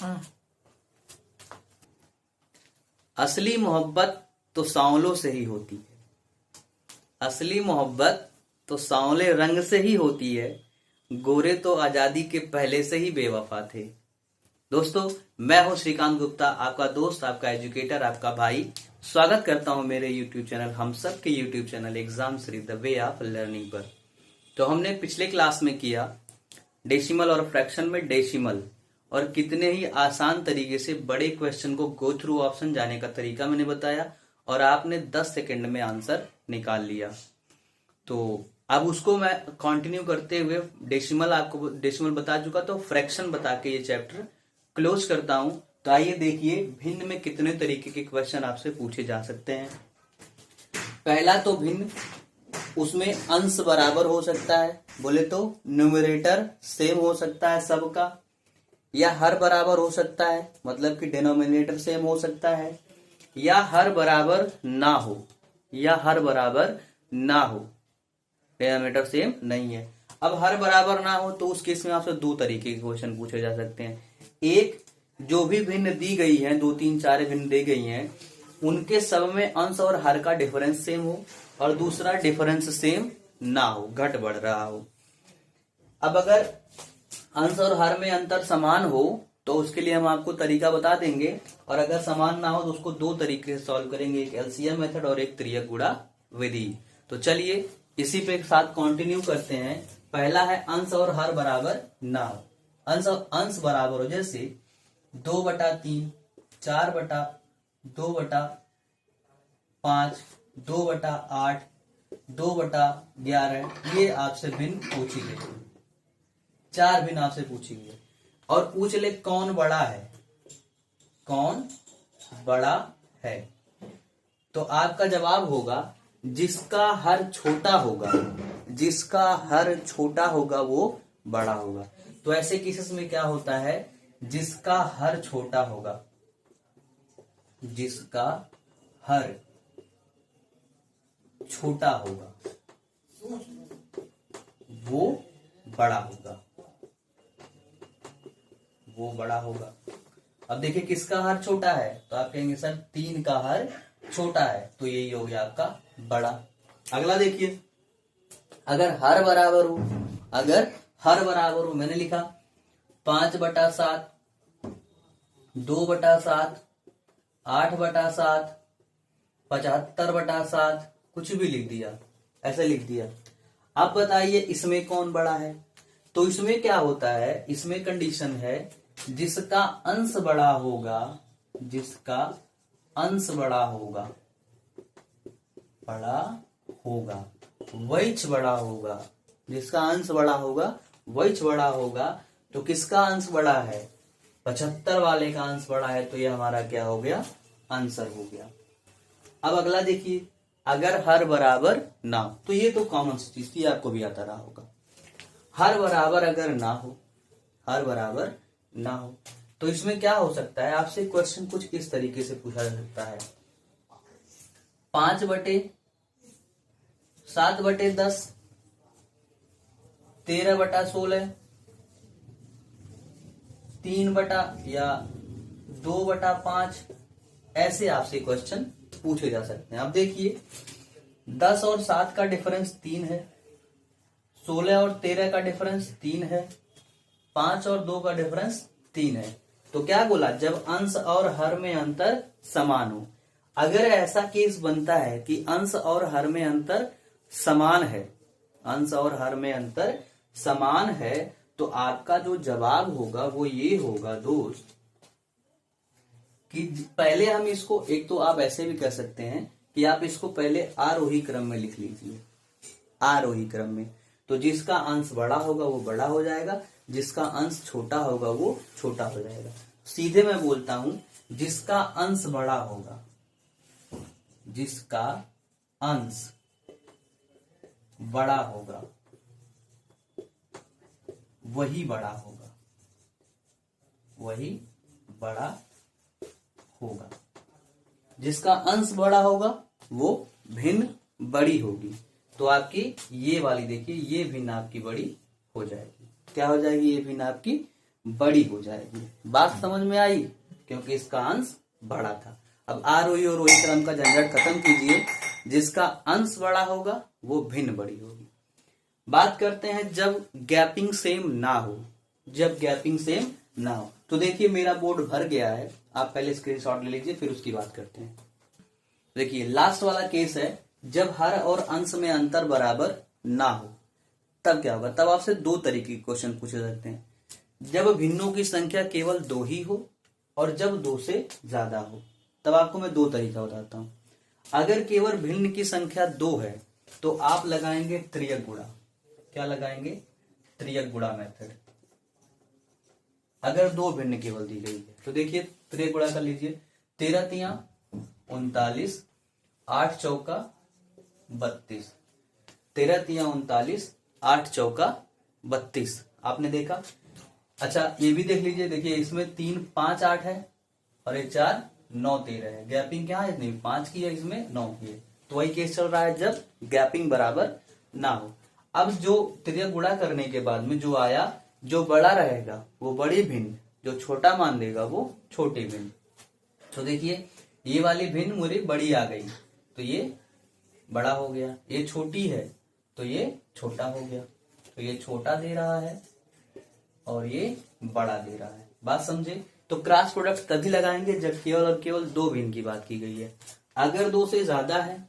हाँ। असली मोहब्बत तो सांवलों से ही होती है। असली मोहब्बत तो सांवले रंग से ही होती है। गोरे तो आजादी के पहले से ही बेवफा थे। दोस्तों, मैं हूं श्रीकांत गुप्ता, आपका दोस्त, आपका एजुकेटर, आपका भाई। स्वागत करता हूं मेरे YouTube चैनल, हम सब के YouTube channel exam Shri the way of learning पर। तो हमने पिछले क्लास में किया डेसिमल और फ्रैक्शन में डेसिमल, और कितने ही आसान तरीके से बड़े क्वेश्चन को गो थ्रू ऑप्शन जाने का तरीका मैंने बताया, और आपने 10 सेकंड में आंसर निकाल लिया। तो अब उसको मैं कंटिन्यू करते हुए डेसिमल आपको डेसिमल बता चुका, तो फ्रैक्शन बता के ये चैप्टर क्लोज करता हूं। तो आइए देखिए भिन्न में कितने तरीके के क्वेश्चन आपसे पूछे जा सकते हैं। पहला तो भिन्न, उसमें अंश बराबर हो सकता है, बोले तो न्यूमरेटर सेम हो सकता है सबका, या हर बराबर हो सकता है, मतलब कि डिनोमिनेटर सेम हो सकता है, या हर बराबर ना हो, या हर बराबर ना हो, डिनोमिनेटर सेम नहीं है। अब हर बराबर ना हो तो उस केस में आपसे दो तरीके के क्वेश्चन पूछे जा सकते हैं। एक, जो भी भिन्न दी गई है, 2 3 4 भिन्न दी गई हैं, उनके सब में अंश और हर का डिफरेंस सेम हो, और दूसरा डिफरेंस सेम ना हो, घट बढ़ रहा हो। अब अगर अंश और हर में अंतर समान हो तो उसके लिए हम आपको तरीका बता देंगे, और अगर समान ना हो तो उसको दो तरीके से सॉल्व करेंगे, एक एलसीएम मेथड और एक त्रियक गुणा विधि। तो चलिए इसी पे एक साथ कंटिन्यू करते हैं। पहला है अंश और हर बराबर ना हो। अंश बराबर हो, जैसे 2/3, 4/2/5, 2/8, 2/11, ये आपसे भिन्न पूछी गई, 4 भिन्न आपसे पूछी गई। और पूछ ले कौन बड़ा है, कौन बड़ा है, तो आपका जवाब होगा जिसका हर छोटा होगा, जिसका हर छोटा होगा वो बड़ा होगा। तो ऐसे केसेस में क्या होता है, जिसका हर छोटा होगा, जिसका हर छोटा होगा वो बड़ा होगा, वो बड़ा होगा। अब देखिए किसका हर छोटा है, तो आप कहेंगे सर 3 का हर छोटा है, तो यही हो गया आपका बड़ा। अगला देखिए, अगर हर बराबर हो, अगर हर बराबर हो, मैंने लिखा 5/7, 2/7, 8/7, 75/7, कुछ भी लिख दिया, ऐसे लिख दिया। अब बताइए इसमें कौन बड़ा है। तो इसमें क्या होता है, इसमें कंडीशन है जिसका अंश बड़ा होगा, जिसका अंश बड़ा होगा, बड़ा होगा वैच बड़ा होगा, जिसका अंश बड़ा होगा वैच बड़ा होगा। तो किसका अंश बड़ा है, 75 वाले का अंश बड़ा है, तो ये हमारा क्या हो गया, आंसर हो गया। अब अगला देखिए, अगर हर बराबर ना हो, तो ये तो कॉमन सी चीज थी, आपको भी आता रहा होगा। हर बराबर अगर ना हो, हर बराबर ना हो, तो इसमें क्या हो सकता है, आपसे क्वेश्चन कुछ इस तरीके से पूछा जा सकता है, 5/7/10, 13/16, 2/5, ऐसे आपसे क्वेश्चन पूछे जा सकते हैं। अब देखिए 10 और 7 का डिफरेंस 3 है, 16 और 13 का डिफरेंस 3 है, 5 और 2 का डिफरेंस 3 है। तो क्या बोला, जब अंश और हर में अंतर समान हो। अगर ऐसा केस बनता है कि अंश और हर में अंतर समान है, अंश और हर में अंतर समान है, तो आपका जो जवाब होगा वो ये होगा दोस्त, कि पहले हम इसको, एक तो आप ऐसे भी कर सकते हैं कि आप इसको पहले आरोही क्रम में लिख लीजिए, आरोही क्रम में। तो जिसका अंश बड़ा होगा वो बड़ा हो जाएगा, जिसका अंश छोटा होगा वो छोटा हो जाएगा। सीधे मैं बोलता हूं, जिसका अंश बड़ा होगा, जिसका अंश बड़ा होगा वही बड़ा होगा, वही बड़ा होगा। जिसका अंश बड़ा होगा वो भिन्न बड़ी होगी। तो आपकी ये वाली देखिए, ये भिन्न आपकी बड़ी हो जाएगी। क्या हो जाएगी, ये भिन्न आपकी बड़ी हो जाएगी। बात समझ में आई? क्योंकि इसका अंश बड़ा था। अब आरोही और रोही क्रम का झंझट खत्म कीजिए। जिसका अंश बड़ा होगा वो भिन्न बड़ी होगी। बात करते हैं जब गैपिंग सेम ना हो। जब गैपिंग सेम ना हो तो देखिए मेरा बोर्ड भर गया है, आप पहले स्क्रीनशॉट ले लीजिए फिर उसकी बात करते हैं। देखिए लास्ट वाला केस है जब हर और अंश में अंतर बराबर ना हो, तब क्या होगा? तब आपसे दो तरीके के क्वेश्चन पूछे जाते हैं। जब भिन्नों की संख्या केवल 2 ही हो और जब 2 से ज्यादा हो। तब आपको मैं दो तरीका बताता हूं। अगर केवल भिन्न की संख्या 2 है तो आप लगाएंगे त्रियक गुणा। क्या लगाएंगे? त्रियक गुणा मेथड। अगर 2 भिन्न केवल दी गई है तो देखिए त्रियक गुणा कर लीजिए। 13 तिया 39, 8 चौका 32। 13 तिया 39, 8 चौका 32। आपने देखा? अच्छा ये भी देख लीजिए। देखिए इसमें 3 5 8 है और ये 4 9 13 है। गैपिंग क्या है? नहीं 5 की है, इसमें 9 की है। तो वही केस चल रहा है जब गैपिंग बराबर ना हो। अब जो त्रियक गुणा करने के बाद में जो आया, जो बड़ा रहेगा वो बड़ी भिन्न, जो छोटा मान देगा वो छोटे भिन्न। तो देखिए ये वाली भिन्न मुझे बड़ी आ गई तो ये बड़ा हो गया, ये छोटी है तो ये छोटा हो गया। तो ये छोटा दे रहा है और ये बड़ा दे रहा है। बात समझे? तो क्रॉस प्रोडक्ट तभी लगाएंगे जब केवल और केवल 2 भिन्न की बात की गई है। अगर 2 से ज्यादा है,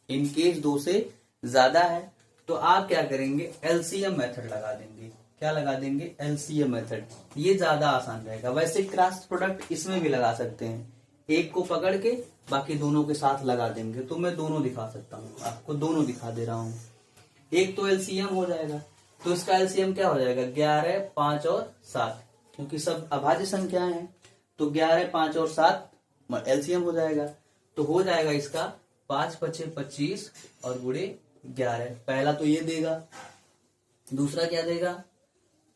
इन केस 2 से ज्यादा है तो आप क्या करेंगे? एलसीएम मेथड लगा देंगे। क्या लगा देंगे? LCM method. ये ज्यादा आसान रहेगा। वैसे क्रॉस प्रोडक्ट इसमें भी लगा सकते हैं, एक को पकड़ के बाकी दोनों के साथ लगा देंगे। तो मैं दोनों दिखा सकता हूँ, आपको दोनों दिखा दे रहा हूँ। एक तो एलसीएम हो जाएगा, तो इसका एलसीएम क्या हो जाएगा? 11, 5 और 7, क्योंकि सब अभाज्य संख्याएं हैं। तो 11, 5 और 7 एलसीएम हो जाएगा। तो हो जाएगा इसका 5 5 25 और गुणे 11। पहला तो ये देगा, दूसरा क्या देगा?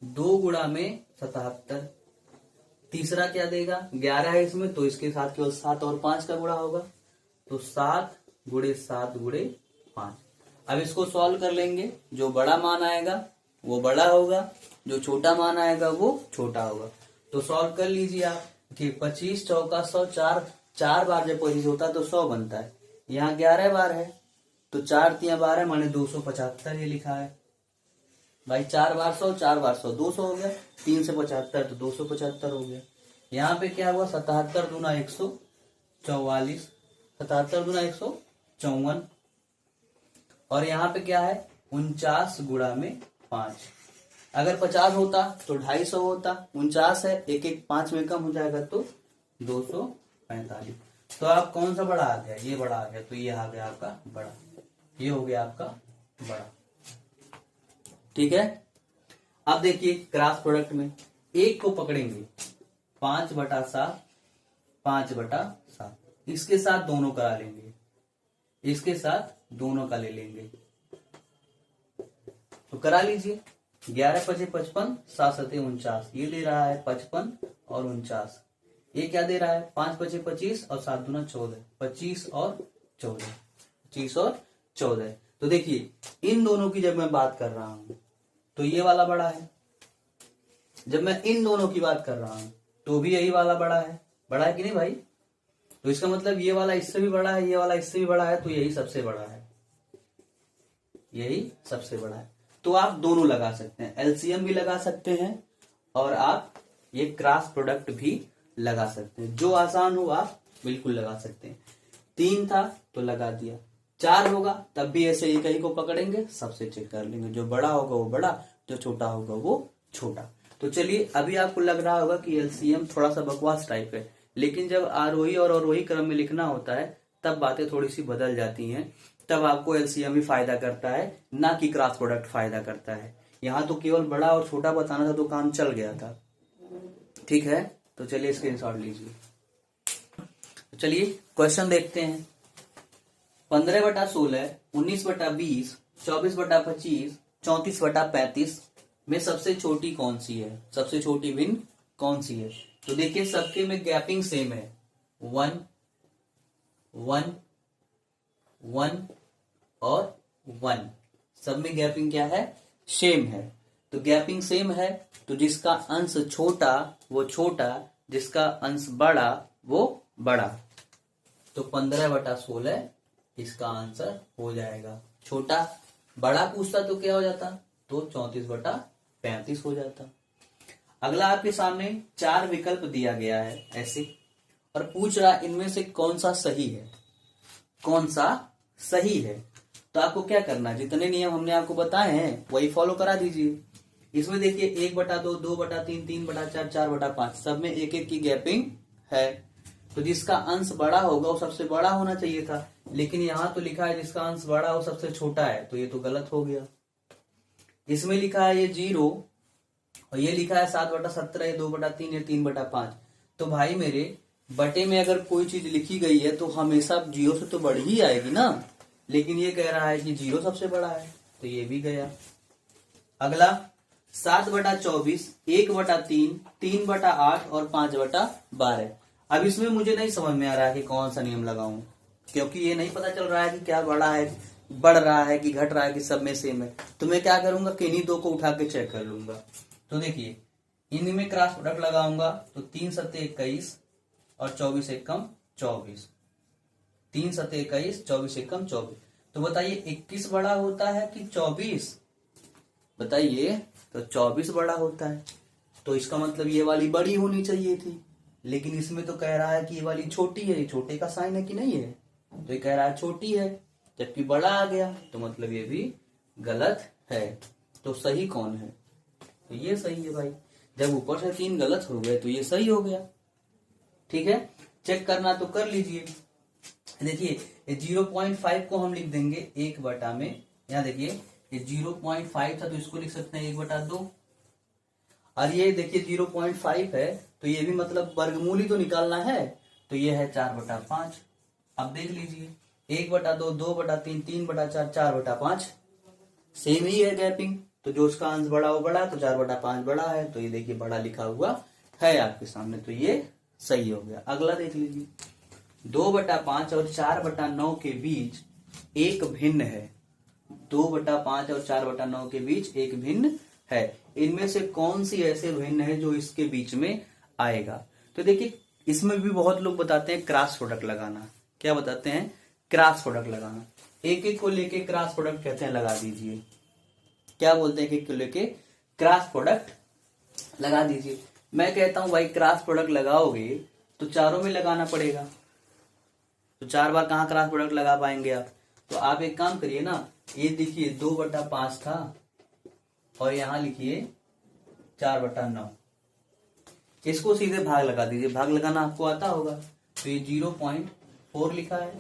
2 गुणा में 77। तीसरा क्या देगा? 11 है इसमें तो इसके साथ केवल 7 और 5 का गुणा होगा। तो 7 गुणे 7 गुणे 5। अब इसको सॉल्व कर लेंगे। जो बड़ा मान आएगा वो बड़ा होगा, जो छोटा मान आएगा वो छोटा होगा। तो सॉल्व कर लीजिए आप कि 25 चौका 100, 4 बार जब 25 होता है तो 100 बनता है। यहाँ 11 बार है तो 4 तिया 12 माने 275 ये लिखा है भाई। 4 बार 100, 4 बार 100, 200 हो गया। 3 से 75 तो 275 हो गया। यहाँ पे क्या हुआ? 77 दूना 144, 77 दूना 154। और यहाँ पे क्या है? 49 गुणा में 5। अगर 50 होता तो 250 होता, 49 है, एक एक 5 में कम हो जाएगा तो 245। तो आप कौन सा बड़ा आ गया? ये बड़ा आ गया। तो ये आ गया आपका बड़ा, ये हो गया आपका बड़ा। ठीक है। अब देखिए क्रॉस प्रोडक्ट में एक को पकड़ेंगे 5/7, 5/7। इसके साथ दोनों करा लेंगे, इसके साथ दोनों का ले लेंगे। तो करा लीजिए। 11 5 55, 7 7 49। ये दे रहा है 55 और 49। ये क्या दे रहा है? 5 5 25 और 7 दूना 14, 25 और 14, 25 और 14। तो देखिए इन दोनों की जब मैं बात कर रहा हूं तो ये वाला बड़ा है, जब मैं इन दोनों की बात कर रहा हूं तो भी यही वाला बड़ा है कि नहीं भाई? तो इसका मतलब ये वाला इससे भी बड़ा है, ये वाला इससे भी बड़ा है, तो यही सबसे बड़ा है, यही सबसे बड़ा है। तो आप दोनों लगा सकते हैं, एलसीएम भी लगा सकते हैं और आप ये क्रॉस प्रोडक्ट भी लगा सकते हैं। जो आसान हो आप बिल्कुल लगा सकते हैं। 3 था तो लगा दिया, 4 होगा तब भी ऐसे ही कहीं को पकड़ेंगे, सबसे चेक कर लेंगे। जो बड़ा होगा वो बड़ा, जो छोटा होगा वो छोटा। तो चलिए अभी आपको लग रहा होगा कि एलसीएम थोड़ा सा बकवास टाइप है, लेकिन जब आरोही और अवरोही क्रम में लिखना होता है तब बातें थोड़ी सी बदल जाती हैं। तब आपको एलसीएम ही फायदा करता है, ना कि क्रॉस प्रोडक्ट फायदा करता है। यहाँ तो केवल बड़ा और छोटा बताना था तो काम चल गया था। ठीक है, तो चलिए स्क्रीनशॉट लीजिए। तो चलिए क्वेश्चन देखते हैं। 15/16, 19/20, 24/25, 34/35 में सबसे छोटी कौन सी है? सबसे छोटी भिन्न कौन सी है? तो देखिए सबके में गैपिंग सेम है, 1 1 1 और 1। सब में गैपिंग क्या है? सेम है। तो गैपिंग सेम है, तो जिसका अंश छोटा वो छोटा, जिसका अंश बड़ा वो बड़ा। तो 15/16 इसका आंसर हो जाएगा। छोटा बड़ा पूछता तो क्या हो जाता, तो 34/35 हो जाता। अगला आपके सामने 4 विकल्प दिया गया है ऐसे, और पूछ रहा इनमें से कौन सा सही है, कौन सा सही है। तो आपको क्या करना है, जितने नियम हमने आपको बताए हैं वही फॉलो करा दीजिए। इसमें देखिए 1/2, 2/3, 3/4, 4/5 सब में एक एक की गैपिंग है। तो जिसका अंश बड़ा होगा वो सबसे बड़ा होना चाहिए था, लेकिन यहाँ तो लिखा है जिसका अंश बड़ा वो सबसे छोटा है, तो ये तो गलत हो गया। इसमें लिखा है ये 0 और ये लिखा है 7/17, ये 2/3, ये 3/5। तो भाई मेरे बटे में अगर कोई चीज लिखी गई है तो हमेशा 0 से तो बड़ी ही आएगी ना, लेकिन ये कह रहा है कि 0 सबसे बड़ा है, तो ये भी गया। अगला 7/24, 1/3, 3/8 और 5/12। अब इसमें मुझे नहीं समझ में आ रहा है कि कौन सा नियम लगाऊं, क्योंकि ये नहीं पता चल रहा है कि क्या बड़ा है, बढ़ रहा है कि घट रहा है कि सब में सेम है। तो मैं क्या करूंगा कि इन्हीं दो को उठा के चेक कर लूंगा। तो देखिए इनमें क्रॉस प्रोडक्ट लगाऊंगा तो 3 7 21 और 24 एकम 24, 3 7 21, 24 एकम 24। तो बताइए 21 बड़ा होता है कि 24, बताइए। तो 24 बड़ा होता है, तो इसका मतलब ये वाली बड़ी होनी चाहिए थी, लेकिन इसमें तो कह रहा है कि ये वाली छोटी है, ये छोटे का साइन है कि नहीं है, तो ये कह रहा है छोटी है, जबकि बड़ा आ गया, तो मतलब ये भी गलत है। तो सही कौन है, तो ये सही है भाई। जब ऊपर से 3 गलत हो गए तो ये सही हो गया। ठीक है, चेक करना तो कर लीजिए। देखिए ये 0.5 को हम लिख देंगे 1 में, यहाँ देखिए ये 0.5 था तो इसको लिख सकते हैं 1/2, और ये देखिए 0.5 है तो ये भी मतलब वर्गमूल ही तो निकालना है, तो ये है 4/5। अब देख लीजिए 1/2, 2/3, 3/4, 4/5 सेम ही है गैपिंग, तो जो उसका अंश बड़ा वो बड़ा, तो 4/5 बड़ा है, तो ये देखिए बड़ा लिखा हुआ है आपके सामने, तो ये सही हो गया। अगला देख लीजिए 2/5 और 4/9 के बीच एक भिन्न है, 2/5 और 4/9 के बीच एक भिन्न है, इनमें से कौन सी ऐसे भिन्न है जो इसके बीच में आएगा। तो देखिए इसमें भी बहुत लोग बताते हैं क्रॉस प्रोडक्ट लगाना। क्या बताते हैं, क्रॉस प्रोडक्ट लगाना। एक एक को लेके क्रॉस प्रोडक्ट कहते हैं, लगा दीजिए। क्या बोलते हैं, एक एक को लेके क्रॉस प्रोडक्ट लगा दीजिए। मैं कहता हूं भाई क्रॉस प्रोडक्ट लगाओगे तो चारों में लगाना पड़ेगा, तो 4 बार कहां क्रॉस प्रोडक्ट लगा पाएंगे आप। तो आप एक काम करिए ना, ये देखिए 2/5 था और यहां लिखिए 4/9, इसको सीधे भाग लगा दीजिए। भाग लगाना आपको आता होगा, तो ये 0.4 लिखा है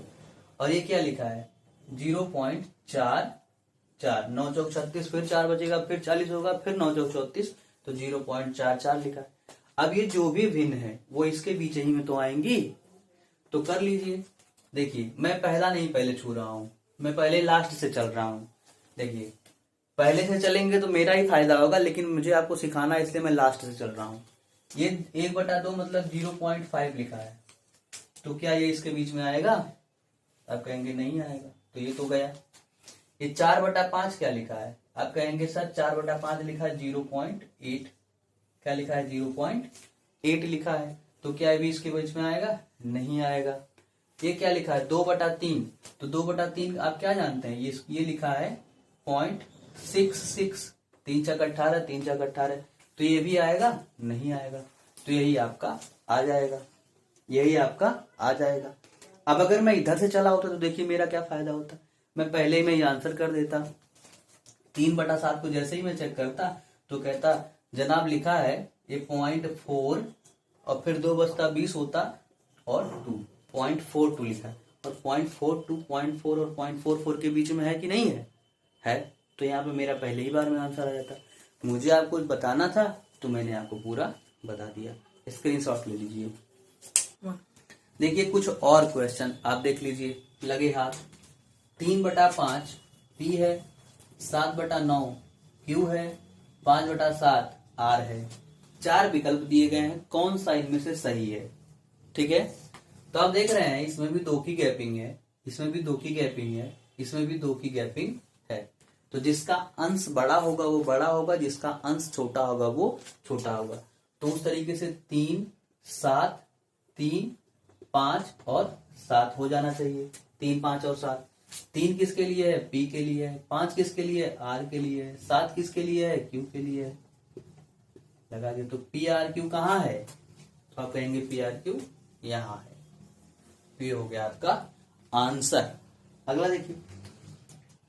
और ये क्या लिखा है 0.44, 9 चौक 36, फिर 4 बचेगा, फिर 40 होगा, फिर 9 चौक 34, तो 0.44 लिखा है। अब ये जो भी भिन्न है वो इसके बीच ही में तो आएंगी, तो कर लीजिए। देखिए मैं पहला नहीं पहले छू रहा हूं, मैं पहले लास्ट से चल रहा हूं। देखिए पहले से चलेंगे तो मेरा ही फायदा होगा, लेकिन मुझे आपको सिखाना है इसलिए मैं लास्ट से चल रहा हूं। ये 1/2 मतलब 0.5 लिखा है, तो क्या ये इसके बीच में आएगा, आप कहेंगे नहीं आएगा, तो ये तो गया। ये 4/5 क्या लिखा है, आप कहेंगे सर 4/5 लिखा है 0.8, क्या लिखा है 0.8 लिखा है, तो क्या ये भी इसके बीच में आएगा, नहीं आएगा। ये क्या लिखा है 2/3, तो 2/3 आप क्या जानते हैं, ये लिखा है 0.66, 3 चक 18, 3 चक 18, तो ये भी आएगा, नहीं आएगा, तो यही आपका आ जाएगा, यही आपका आ जाएगा। अब अगर मैं इधर से चला होता तो देखिए मेरा क्या फायदा होता, मैं पहले ही मैं ये आंसर कर देता। 3/7 को जैसे ही मैं चेक करता तो कहता जनाब लिखा है ये 0.4 और फिर 2 बचता 20 होता और 2.42 लिखा है, और 0.42, 0.4 और 0.44 के बीच में है कि नहीं है, तो यहाँ पे मेरा पहले ही बार में आंसर आ जाता। मुझे आपको बताना था तो मैंने आपको पूरा बता दिया। स्क्रीनशॉट ले लीजिए। देखिए कुछ और क्वेश्चन आप देख लीजिए, लगे हाथ। 3/5 P है, 7/9 Q है, 5/7 R है। 4 विकल्प दिए गए हैं, कौन सा इनमें से सही है। ठीक है, तो आप देख रहे हैं इसमें भी 2 की गैपिंग है, इसमें भी 2 की गैपिंग है, इसमें भी 2 की गैपिंग है, तो तो जिसका अंश बड़ा होगा वो बड़ा होगा, जिसका अंश छोटा होगा वो छोटा होगा। तो उस तरीके से 3, 7, 3, 5 और 7 हो जाना चाहिए। 3, 5 और 7। 3 किसके लिए है? P के लिए है। 5 किसके लिए है? R के लिए है। 7 किसके लिए है? Q के लिए है। लगा दिया। तो PRQ कहाँ है? तो आप कहेंगे PRQ यहां है। ये हो गया आपका आंसर। अगला देखिए,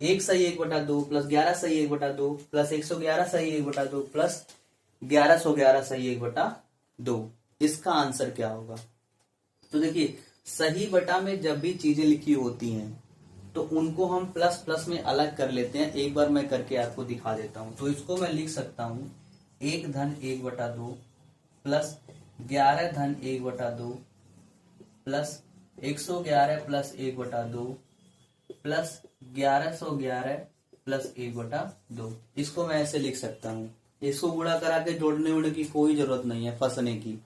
1 सही 1/2 प्लस 11 सही 1/2 प्लस 111 सही 1/2 प्लस 1111 सही 1/2, इसका आंसर क्या होगा? तो देखिए, सही बटा में जब भी चीजें लिखी होती हैं तो उनको हम प्लस प्लस में अलग कर लेते हैं। एक बार मैं करके आपको दिखा देता हूं। तो इसको मैं लिख सकता हूं 1 धन 1/2 प्लस 11 धन 1/2 प्लस 111 प्लस 1/2 प्लस 1111 प्लस 1/2। इसको मैं ऐसे लिख सकता हूं। इसको गुणा करा के जोड़ने उड़ने की कोई जरूरत नहीं है, फंसने की।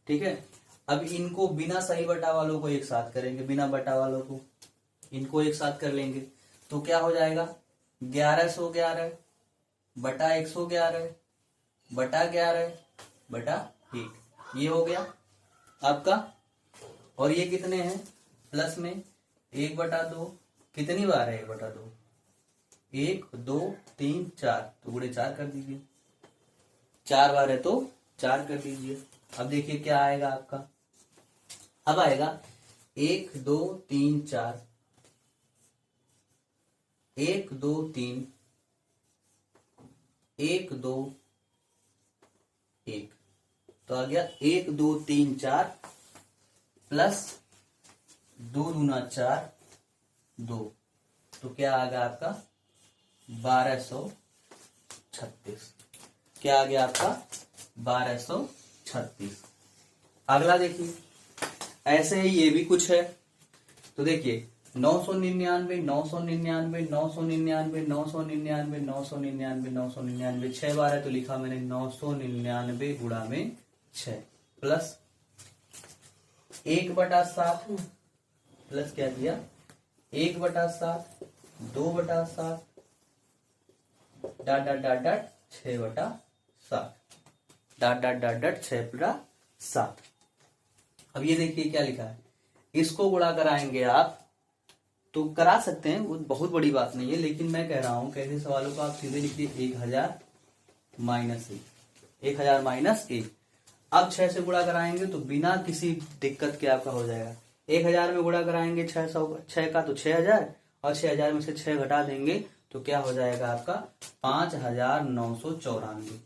ठीक है, अब इनको बिना सही बटा वालों को एक साथ करेंगे, बिना बटा वालों को इनको एक साथ कर लेंगे। तो क्या हो जाएगा? 1111 बटा 111 बटा 11 बटा 1, ये हो गया आपका। और ये कितने हैं? प्लस में 1/2। कितनी बार है 1/2? 1, 2, 3, 4। तो गुणे 4 कर दीजिए। 4 बार है तो 4 कर दीजिए। अब देखिए क्या आएगा आपका। अब आएगा 1, 2, 3, 4। 1, 2, 3, 1, 2, 1। तो आ गया 1, 2, 3, 4 प्लस 2 दूना 4, 2। तो क्या आ गया आपका? 1236। क्या आ गया आपका? 1236। अगला देखिए, ऐसे ही ये भी कुछ है। तो देखिए 999 999 999 999 999 999, 6 बार है तो लिखा मैंने 999 गुणा में 6 प्लस 1/7 प्लस क्या दिया? 1/7 2/7 डॉट 6/7 डॉट 6/7। अब ये देखिए क्या लिखा है। इसको गुणा कराएंगे आप तो करा सकते हैं, वो बहुत बड़ी बात नहीं है, लेकिन मैं कह रहा हूं कैसे सवालों को आप सीधे लिखिए 1000 माइनस 1। अब 6 से गुणा कराएंगे तो बिना किसी दिक्कत के आपका हो जाएगा। 1000 में गुणा कराएंगे 6 का तो 6000, और 6000 में से 6 घटा देंगे तो क्या हो जाएगा आपका? 5994।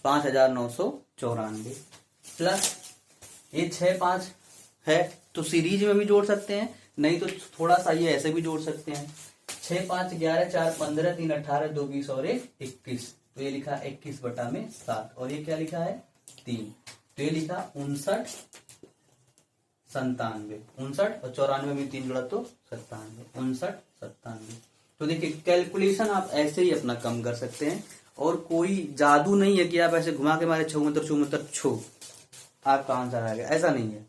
5994 प्लस ये 6 5 है तो सीरीज में भी जोड़ सकते हैं, नहीं तो थोड़ा सा ये ऐसे भी जोड़ सकते हैं। 6 5 11 4 15 3 18 2 20 और 1 21। तो ये लिखा 21/7 और ये क्या लिखा है? 3। तो ये लिखा 59 97। 59 और 94 में 3 जोड़ा तो 97। 59 97। तो देखिए कैलकुलेशन आप ऐसे ही अपना कम कर सकते हैं, और कोई जादू नहीं है कि आप ऐसे घुमा के मारे 74 आपका आंसर आएगा, ऐसा नहीं है।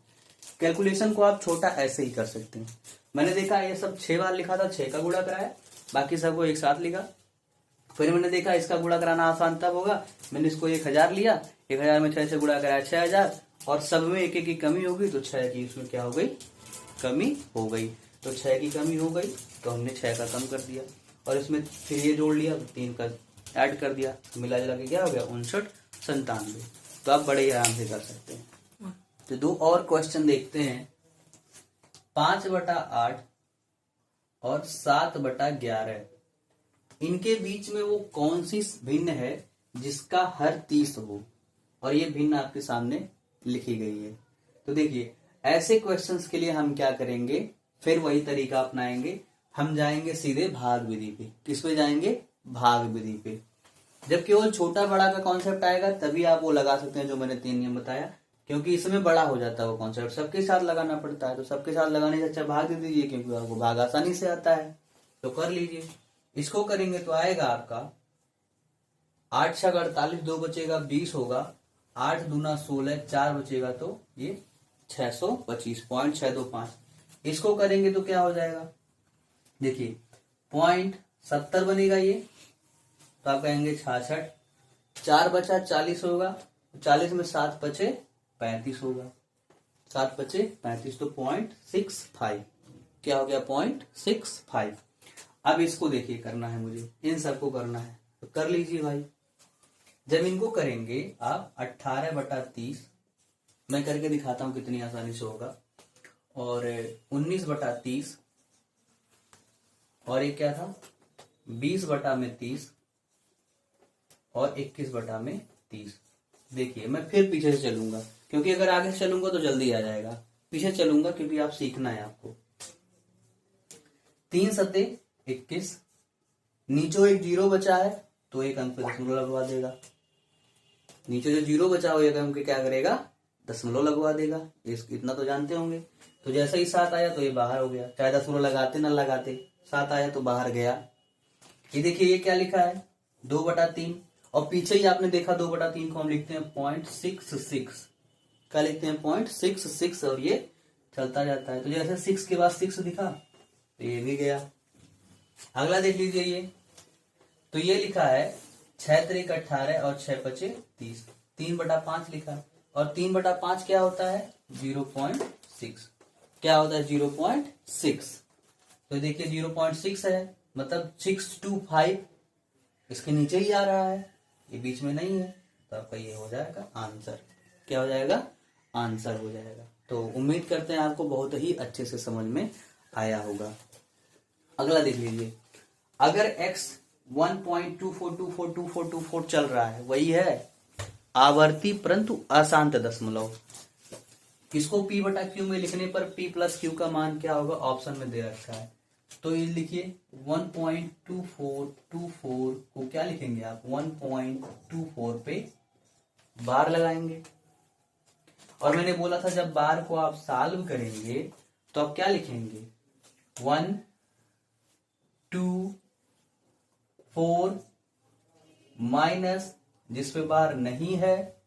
कैलकुलेशन को आप छोटा ऐसे ही कर सकते हैं। मैंने देखा ये सब 6 बार लिखा था, 6 का गुणा कराया, बाकी सबको एक साथ लिखा। फिर मैंने देखा इसका गुणा कराना आसान तब होगा, मैंने इसको 1000 लिया, 1000 में 6 से गुणा कराया 6000, और सब में 1 1 की कमी होगी तो 6 की इसमें क्या हो गई? कमी हो गई। तो 6 की कमी हो गई तो हमने 6 का कम कर दिया, और इसमें फिर ये जोड़ लिया तो 3 का ऐड कर दिया, मिला जुला के क्या हो गया? 59 97। तो आप बड़े ही आराम से कर सकते हैं। तो 2 और क्वेश्चन देखते हैं। 5/8 और 7/11, इनके बीच में वो कौन सी भिन्न है जिसका हर 30 हो, और ये भिन्न आपके सामने लिखी गई है। तो देखिए ऐसे क्वेश्चंस के लिए हम क्या करेंगे, फिर वही तरीका अपनाएंगे। हम जाएंगे सीधे भाग विधि पे। किस पे जाएंगे? भाग विधि पे। जब केवल छोटा बड़ा का कॉन्सेप्ट आएगा तभी आप वो लगा सकते हैं जो मैंने 3 नियम बताया, क्योंकि इसमें बड़ा हो जाता है वो कॉन्सेप्ट, सबके साथ लगाना पड़ता है। तो सबके साथ लगाने से अच्छा भाग दे दीजिए, क्योंकि आपको भाग आसानी से आता है, तो कर लीजिए। इसको करेंगे तो आएगा आपका 8 6 48, 2 बचेगा 20 होगा, 8 दूना 16, 4 बचेगा तो ये 625.625। इसको करेंगे तो क्या हो जाएगा? देखिए 0.625 70 बनेगा ये, तो आप कहेंगे 66। 4 बचा 40 होगा, 40 में 7 बचे 35 होगा, 7 बचे 35, तो 0.65 क्या हो गया, 0.65। अब इसको देखिए करना है मुझे, इन सबको करना है, तो कर लीजिए भाई। जब इनको करेंगे आप 18/30, मैं करके दिखाता हूं कितनी आसानी से होगा, और 19/30, और ये क्या था 20/30, और 21/30। देखिए मैं फिर पीछे से चलूंगा, क्योंकि अगर आगे से चलूंगा तो जल्दी आ जाएगा, पीछे चलूंगा क्योंकि आप सीखना है आपको। 3 सते 21, नीचे एक 0 बचा है तो एक अंक पे दशमलव लगवा देगा, नीचे जो 0 बचा हो एक अंक पे क्या करेगा, दशमलव लगवा देगा, इतना तो जानते होंगे। तो जैसे ही 7 आया तो ये बाहर हो गया, चाहे दशमलव लगाते ना लगाते, 7 आया तो बाहर गया। ये देखिए ये क्या लिखा है, 2/3, और पीछे ही आपने देखा 2/3 को हम लिखते हैं 0.66, क्या लिखते हैं 0.66, और ये चलता जाता है। तो जैसे 6 के बाद 6 दिखा तो ये भी गया। अगला देख लीजिए ये, तो ये लिखा है 6 त्रिक 18 और 6 पचे 30, 3/5 लिखा, और 3/5 क्या होता है 0.6, क्या होता है 0.6। तो देखिए 0.6 है, मतलब 6 to 5 इसके नीचे ही आ रहा है, ये बीच में नहीं है, तो आपका ये हो जाएगा आंसर, क्या हो जाएगा, आंसर हो जाएगा। तो उम्मीद करते हैं आपको बहुत ही अच्छे से समझ में आया होगा। अगला देख लीजिए, अगर x 1.24242424 चल रहा है, वही है आवर्ती परंतु अशांत दशमलव, किसको p/q में लिखने पर p + q का मान क्या होगा, ऑप्शन में दे रखा है। तो ये लिखिए 1.2424 को क्या लिखेंगे आप, 1.24 पे बार लगाएंगे, और मैंने बोला था जब बार को आप सॉल्व करेंगे तो आप क्या लिखेंगे, 1 2 4 माइनस जिस पे बार नहीं है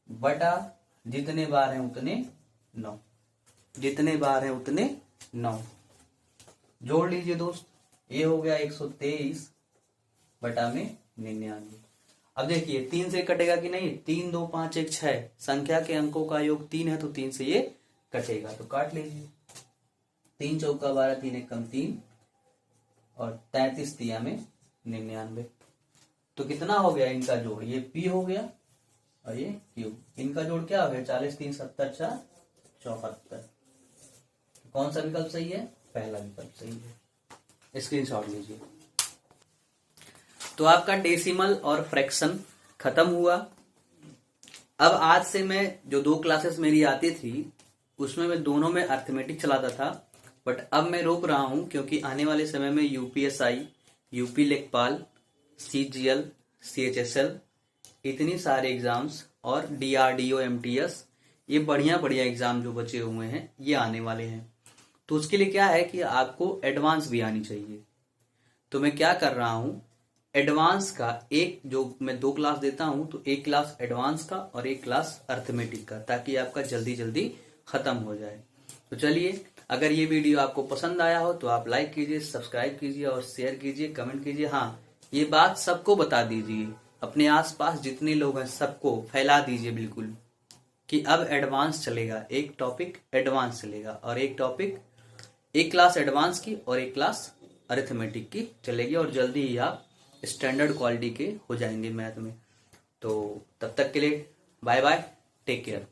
बटा जितने बार हैं उतने 9, जितने बार हैं उतने 9, जोड़ लीजिए दोस्त, ये हो गया 123 बटा में 99। अब देखिए 3 से कटेगा कि नहीं, 3 2 5 1 6, संख्या के अंकों का योग 3 है तो 3 से ये कटेगा, तो काट लीजिए। 3 चौका 12, 3 एकम 3, और 33 तिया में 99। तो कितना हो गया इनका जोड़, ये p हो गया और ये q, इनका जोड़ क्या हो गया 40 3 70 4 74। कौन सा विकल्प सही है, पहला विकल्प सही है, स्क्रीनशॉट लीजिए। तो आपका डेसिमल और फ्रैक्शन खत्म हुआ। अब आज से मैं जो 2 क्लासेस मेरी आती थी उसमें मैं दोनों में अर्थमेटिक चलाता था, बट अब मैं रोक रहा हूं क्योंकि आने वाले समय में यूपीएसआई, यूपी लेखपाल, सीजीएल, सीएचएसएल, इतनी सारे एग्जाम्स, और डीआरडीओ, एमटीएस, ये बढ़िया बढ़िया एग्जाम जो बचे हुए हैं ये आने वाले हैं। तो उसके लिए क्या है कि आपको एडवांस भी आनी चाहिए। तो मैं क्या कर रहा हूं, एडवांस का एक, जो मैं 2 क्लास देता हूं, तो एक क्लास एडवांस का और एक क्लास अर्थमेटिक का, ताकि आपका जल्दी जल्दी खत्म हो जाए। तो चलिए, अगर ये वीडियो आपको पसंद आया हो तो आप लाइक कीजिए, सब्सक्राइब कीजिए और शेयर कीजिए, कमेंट कीजिए। हाँ, ये बात सबको बता दीजिए, अपने आसपास जितने लोग हैं सबको फैला दीजिए बिल्कुल, कि अब एडवांस चलेगा, एक टॉपिक एडवांस चलेगा, और एक टॉपिक, एक क्लास एडवांस की और एक क्लास अरिथमेटिक की चलेगी, और जल्दी ही आप स्टैंडर्ड क्वालिटी के हो जाएंगे मैथ में। तो तब तक के लिए बाय बाय, टेक केयर।